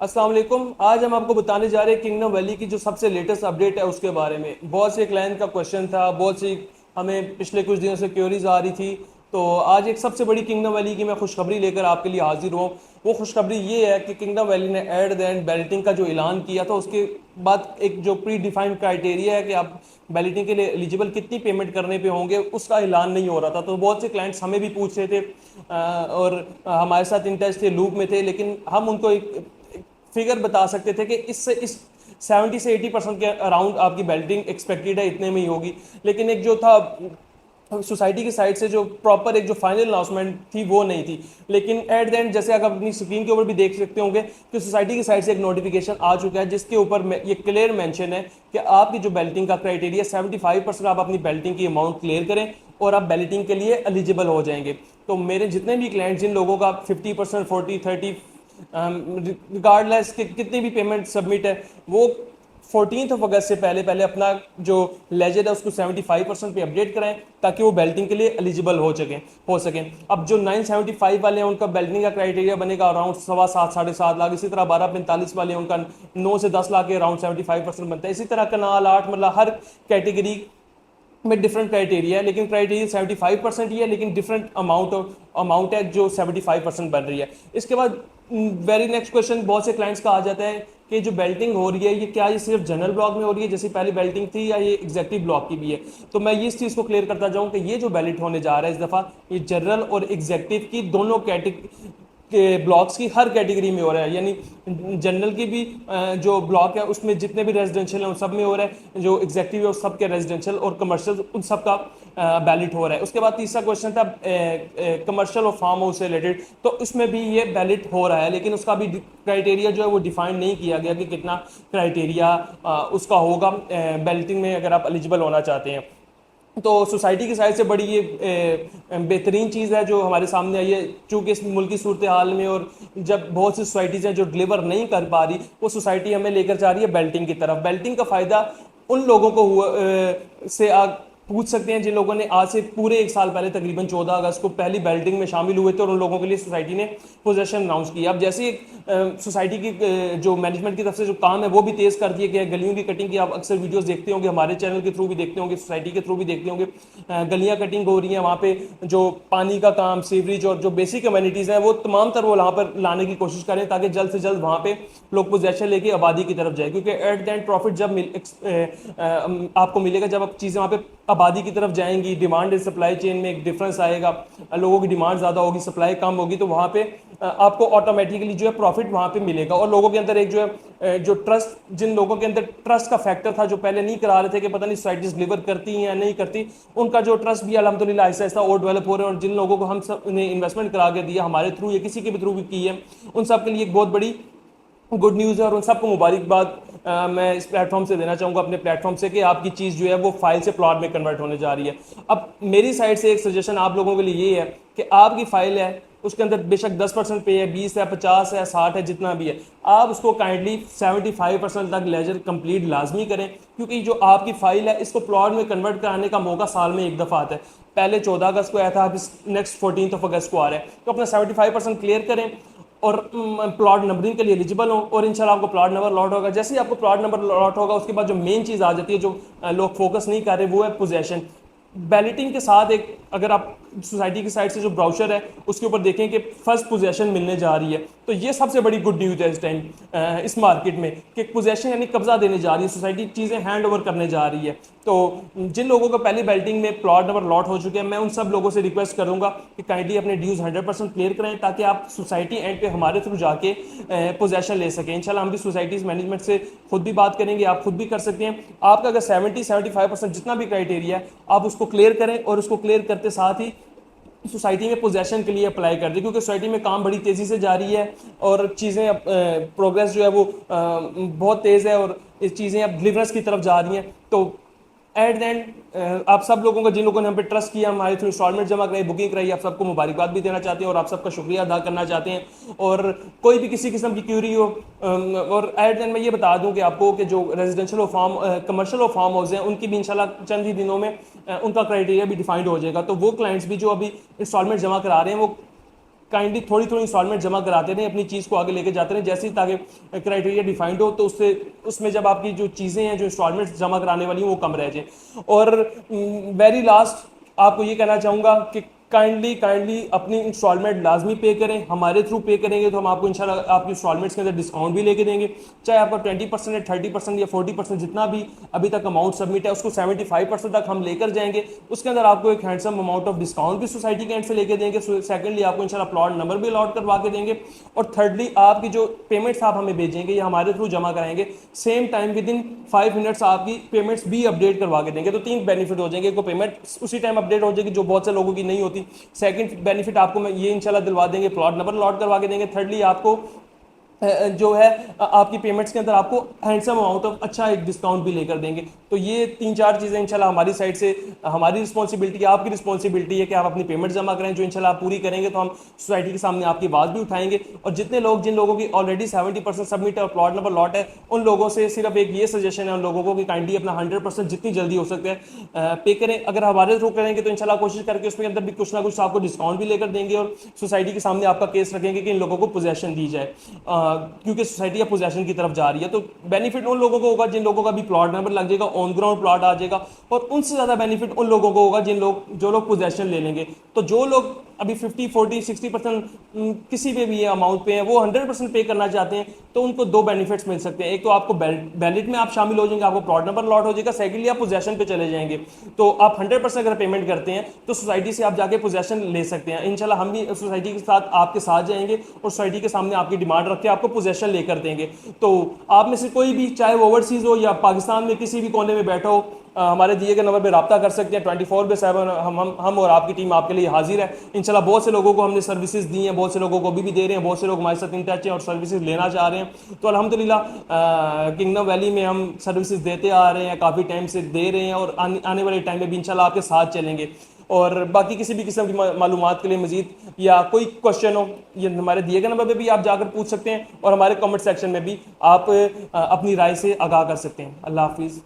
अस्सलाम वालेकुम। आज हम आपको बताने जा रहे हैं किंगडम वैली की जो सबसे लेटेस्ट अपडेट है उसके बारे में। बहुत से क्लाइंट का क्वेश्चन था, बहुत सी हमें पिछले कुछ दिनों से क्वेरीज आ रही थी। तो आज एक सबसे बड़ी किंगडम वैली की मैं खुशखबरी लेकर आपके लिए हाजिर हूँ। वो खुशखबरी ये है कि किंगडम वैली ने एट द एंड बैलेटिंग का जो ऐलान किया था उसके बाद एक जो प्री डिफाइंड क्राइटेरिया है कि आप बैलेटिंग के लिए एलिजिबल कितनी पेमेंट करने पे होंगे, उसका ऐलान नहीं हो रहा था। तो बहुत से क्लाइंट्स हमें भी पूछ रहे थे और हमारे साथ इन टच थे, लूप में थे, लेकिन हम उनको एक फिगर बता सकते थे कि इससे इस 70 से 80% के अराउंड आपकी बेल्टिंग एक्सपेक्टेड है, इतने में ही होगी। लेकिन एक जो था सोसाइटी की साइड से जो प्रॉपर एक जो फाइनल अनाउंसमेंट थी वो नहीं थी। लेकिन एट द एंड जैसे अगर अपनी स्क्रीन के ऊपर भी देख सकते होंगे कि सोसाइटी की साइड से एक नोटिफिकेशन आ चुका है जिसके ऊपर ये क्लियर मेंशन है कि आपकी जो बेल्टिंग का क्राइटेरिया 75% आप अपनी बेल्टिंग की अमाउंट क्लियर करें और आप बेल्टिंग के लिए एलिजिबल हो जाएंगे। तो मेरे जितने भी क्लाइंट जिन लोगों का 50%, 40, 30 रिगार्डलेस कि कितनी भी पेमेंट सबमिट है, वो 14 अगस्त से पहले पहले अपना जो लेजर है उसको 75% पे अपडेट कराएं ताकि वो बेल्टिंग के लिए एलिजिबल हो सकें। अब जो 975 वाले हैं उनका बेल्टिंग का क्राइटेरिया बनेगा अराउंड 7.25 7.5 लाख। इसी तरह 1245 वाले हैं उनका 9 से 10 लाख के अराउंड 75% बनता है। इसी तरह कनाल 8 मतलब हर कैटेगरी में डिफरेंट क्राइटेरिया है, लेकिन क्राइटेरिया 75% ही है, लेकिन डिफरेंट अमाउंट है जो 75% बन रही है। इसके बाद वेरी नेक्स्ट क्वेश्चन बहुत से क्लाइंट्स का आ जाता है कि जो बेल्टिंग हो रही है ये क्या ये सिर्फ जनरल ब्लॉक में हो रही है जैसे पहली बेल्टिंग थी, या ये एग्जेक्टिव ब्लॉक की भी है। तो मैं ये इस चीज़ को क्लियर करता जाऊं कि ये जो बैलेट होने जा रहा है इस दफ़ा, ये जनरल और एग्जेक्टिव की दोनों के ब्लॉक्स की हर कैटेगरी में हो रहा है। यानी जनरल की भी जो ब्लॉक है उसमें जितने भी रेजिडेंशियल हैं उन सब में हो रहा है, जो एग्जेक्टिव है उस सब के रेजिडेंशियल और कमर्शियल उन सब का बैलेट हो रहा है। उसके बाद तीसरा क्वेश्चन था कमर्शियल और फार्म हाउस से रिलेटेड, तो उसमें भी ये बैलेट हो रहा है, लेकिन उसका भी क्राइटेरिया जो है वो डिफाइन नहीं किया गया कि कितना क्राइटेरिया उसका होगा बैलेटिंग में अगर आप एलिजिबल होना चाहते हैं। तो सोसाइटी की साइड से बड़ी ये बेहतरीन चीज़ है जो हमारे सामने आई है, चूँकि इस मुल्क की सूरत हाल में और जब बहुत सी सोसाइटीज़ हैं जो डिलीवर नहीं कर पा रही, वो सोसाइटी हमें लेकर जा रही है बेल्टिंग की तरफ। बेल्टिंग का फ़ायदा उन लोगों को हुआ से आप पूछ सकते हैं जिन लोगों ने आज से पूरे एक साल पहले तकरीबन 14 अगस्त को पहली बेल्टिंग में शामिल हुए थे और उन लोगों के लिए सोसाइटी ने पोजेशन अनाउंस किया। अब जैसे सोसाइटी की जो मैनेजमेंट की तरफ से जो काम है वो भी तेज़ कर दिए गए। गलियों की कटिंग की आप अक्सर वीडियोस देखते होंगे, हमारे चैनल के थ्रू भी देखते होंगे, सोसाइटी के थ्रू भी देखते होंगे। गलियां कटिंग हो रही हैं, वहाँ पे जो पानी का काम, सीवरेज और जो बेसिक कम्युनिटीज़ हैं वो तमाम तर वो वहाँ पर लाने की कोशिश करें ताकि जल्द से जल्द वहाँ पे लोग पोजेशन लेके आबादी की तरफ जाए। क्योंकि एट द एंड प्रॉफिट जब आपको मिलेगा जब आप चीज़ें वहाँ पे आबादी की तरफ जाएंगी, डिमांड एंड सप्लाई चेन में एक डिफरेंस आएगा, लोगों की डिमांड ज़्यादा होगी, सप्लाई कम होगी, तो वहाँ पे आपको ऑटोमेटिकली जो है प्रॉफिट वहाँ पे मिलेगा। और लोगों के अंदर एक जो है जो ट्रस्ट, जिन लोगों के अंदर ट्रस्ट का फैक्टर था जो पहले नहीं करा रहे थे कि पता नहीं सोसाइटीज डिलीवर करती हैं या नहीं करती, उनका जो ट्रस्ट भी अल्हम्दुलिल्लाह आहिस्ता आहिस्ता और डेवलप हो रहा है। और जिन लोगों को हम सब ने इन्वेस्टमेंट करा के दिया हमारे थ्रू या किसी के भी थ्रू भी की है, उन सब के लिए एक बहुत बड़ी गुड न्यूज़ है और उन सबको मुबारकबाद मैं इस प्लेटफॉर्म से देना चाहूँगा, अपने प्लेटफॉर्म से, कि आपकी चीज़ जो है वो फाइल से प्लॉट में कन्वर्ट होने जा रही है। अब मेरी साइड से एक सजेशन आप लोगों के लिए ये है कि आपकी फाइल है उसके अंदर बेशक 10% पे है, 20 है, 50 है, 60 है, जितना भी है, आप उसको काइंडली 75% तक लेजर कंप्लीट लाजमी करें। क्योंकि जो आपकी फाइल है इसको प्लॉट में कन्वर्ट कराने का मौका साल में एक दफ़ा आता है। पहले 14 अगस्त को आया था, अब इस नेक्स्ट 14 अगस्त को आ रहा है। तो अपना 75% क्लियर करें और प्लॉट नंबरिंग के लिए एलिजिबल हो और इंशाल्लाह आपको प्लॉट नंबर लॉट होगा। जैसे ही आपको प्लॉट नंबर लॉट होगा उसके बाद जो मेन चीज़ आ जाती है जो लोग फोकस नहीं कर रहे, वो है पोजेशन। बैलेटिंग के साथ एक अगर आप सोसाइटी की साइड से जो ब्राउचर है उसके ऊपर देखें कि फर्स्ट पोजेशन मिलने जा रही है, तो ये सबसे बड़ी गुड न्यूज़ है इस टाइम इस मार्केट में कि पोजेशन यानी कब्जा देने जा रही है, सोसाइटी चीज़ें हैंड ओवर करने जा रही है। तो जिन लोगों को पहली बेल्टिंग में प्लॉट नंबर लॉट हो चुके हैं, मैं उन सब लोगों से रिक्वेस्ट करूंगा कि काइंडली अपने ड्यूज 100% क्लियर करें ताकि आप सोसाइटी एंड पे हमारे थ्रू जाके पोजेशन ले सकें। इंशाल्लाह हम भी सोसाइटीज़ मैनेजमेंट से खुद भी बात करेंगे, आप खुद भी कर सकते हैं। आपका अगर 70-75% जितना भी क्राइटेरिया है आप उसको क्लियर करें और उसको क्लियर करते साथ ही सोसाइटी में पोजेशन के लिए अप्लाई कर दें, क्योंकि सोसाइटी में काम बड़ी तेज़ी से जारी है और चीज़ें प्रोग्रेस जो है वो बहुत तेज़ है और इस चीज़ें अब डिलीवरेंस की तरफ जा रही हैं। तो एट द एंड आप सब लोगों का, जिन लोगों ने हम पे ट्रस्ट किया, हमारे थ्रू इंस्टॉलमेंट जमा कराई, बुकिंग कराई, आप सबको मुबारकबाद भी देना चाहते हैं और आप सबका शुक्रिया अदा करना चाहते हैं। और कोई भी किसी किस्म की क्यूरी हो, और एट द एंड मैं ये बता दूं कि आपको कि जो रेजिडेंशियल और फार्म कमर्शियल और फार्म हाउस हैं उनकी भी इंशाल्लाह चंद ही दिनों में उनका क्राइटेरिया भी डिफाइंड हो जाएगा। तो वो क्लाइंट्स भी जो अभी इंस्टॉलमेंट जमा करा रहे हैं वो काइंडली थोड़ी थोड़ी इंस्टॉलमेंट जमा कराते रहें, अपनी चीज़ को आगे लेके जाते रहें, जैसे ही ताकि क्राइटेरिया डिफाइंड हो तो उससे उसमें जब आपकी जो चीज़ें हैं जो इंस्टॉलमेंट जमा कराने वाली हैं वो कम रह जाए। और वेरी लास्ट आपको ये कहना चाहूँगा कि काइंडली काइंडली अपनी इंस्टॉलमेंट लाजमी पे करें, हमारे थ्रू पे करेंगे तो हम आपको इंशाल्लाह आपकी इंस्टॉलमेंट्स के अंदर डिस्काउंट भी लेके देंगे। चाहे आपका 20% या 30% या 40% जितना भी अभी तक अमाउंट सबमिट है उसको 75% तक हम लेकर जाएंगे, उसके अंदर आपको एक हैंडसम अमाउंट ऑफ डिस्काउंट भी सोसाइटी के एंड से लेके देंगे। सेकेंडली आपको इंशाल्लाह प्लॉट नंबर भी अलॉट करवा के देंगे, और थर्डली आपकी जो पेमेंट्स आप हमें भेजेंगे या हमारे थ्रू जमा कराएंगे, same time with in 5 minutes आपकी पेमेंट्स भी अपडेट करवा के देंगे। तो 3 बेनिफिट हो जाएंगे, एक पेमेंट उसी टाइम अपडेट हो जाएगी जो बहुत से लोगों की नहीं होती। सेकंड बेनिफिट आपको मैं ये इंशाल्लाह दिलवा देंगे, प्लॉट नंबर लॉट करवा के देंगे। थर्डली आपको जो है आपकी पेमेंट्स के अंदर आपको हैंडसम अमाउंट ऑफ अच्छा एक डिस्काउंट भी लेकर देंगे। तो ये 3-4 चीज़ें इंशाल्लाह हमारी साइड से, हमारी रिस्पॉन्सिबिलिटी है, आपकी रिस्पॉन्सिबिलिटी है कि आप अपनी पेमेंट जमा करें, जो इंशाल्लाह आप पूरी करेंगे तो हम सोसाइटी के सामने आपकी आवाज़ भी उठाएंगे। और जितने लोग, जिन लोगों की ऑलरेडी 70% सबमिट है और प्लॉट नंबर लॉट है, उन लोगों से सिर्फ एक ये सजेशन है उन लोगों को कि काइंडली अपना 100% जितनी जल्दी हो सकता है पे करें। अगर हमारे थ्रू करेंगे तो इंशाल्लाह कोशिश करके उसके अंदर भी कुछ ना कुछ आपको डिस्काउंट भी लेकर देंगे और सोसाइटी के सामने आपका केस रखेंगे कि इन लोगों को पोजेशन दी जाए, क्योंकि सोसाइटी या पोजेशन की तरफ जा रही है। तो बेनिफिट उन लोगों को होगा जिन लोगों का भी प्लॉट नंबर लग जाएगा, ऑन ग्राउंड प्लॉट आ जाएगा, और उनसे ज़्यादा बेनिफिट उन लोगों को होगा जो लोग पोजेशन ले लेंगे। तो जो लोग अभी 50, 40, 60% किसी पे भी ये अमाउंट पे हैं, वो 100% पे करना चाहते हैं, तो उनको 2 बेनिफिट्स मिल सकते हैं। एक तो आपको बैलेट में आप शामिल हो जाएंगे, आपको प्लॉट नंबर लॉट हो जाएगा। सेकेंडली आप पोजेशन पे चले जाएंगे, तो आप 100% अगर पेमेंट करते हैं तो सोसाइटी से आप जाके पोजेशन ले सकते हैं। इंशाल्लाह हम भी सोसाइटी के साथ आपके साथ जाएंगे और सोसाइटी के सामने आपकी डिमांड रख के आपको पोजेशन लेकर देंगे। तो आप में से कोई भी, चाहे वो ओवरसीज हो या पाकिस्तान में किसी भी कोने में बैठा हो, हमारे दिए गए नंबर पर रब्ता कर सकते हैं। 24/7 हम और आपकी टीम आपके लिए हाजिर है इंशाल्लाह। बहुत से लोगों को हमने सर्विसेज दी हैं, बहुत से लोगों को अभी भी दे रहे हैं, बहुत से लोग हमारे साथ इन टच हैं और सर्विसेज लेना चाह रहे हैं। तो अल्हम्दुलिल्लाह किंगडम वैली में हम सर्विसेज देते आ रहे हैं, काफ़ी टाइम से दे रहे हैं, और आने वाले टाइम में भी इंशाल्लाह आपके साथ चलेंगे। और बाकी किसी भी किस्म की मालूमात के लिए मजीद या कोई क्वेश्चन हो, ये हमारे दिए गए नंबर पे भी आप जाकर पूछ सकते हैं, और हमारे कमेंट सेक्शन में भी आप अपनी राय से आगाह कर सकते हैं। अल्लाह हाफिज़।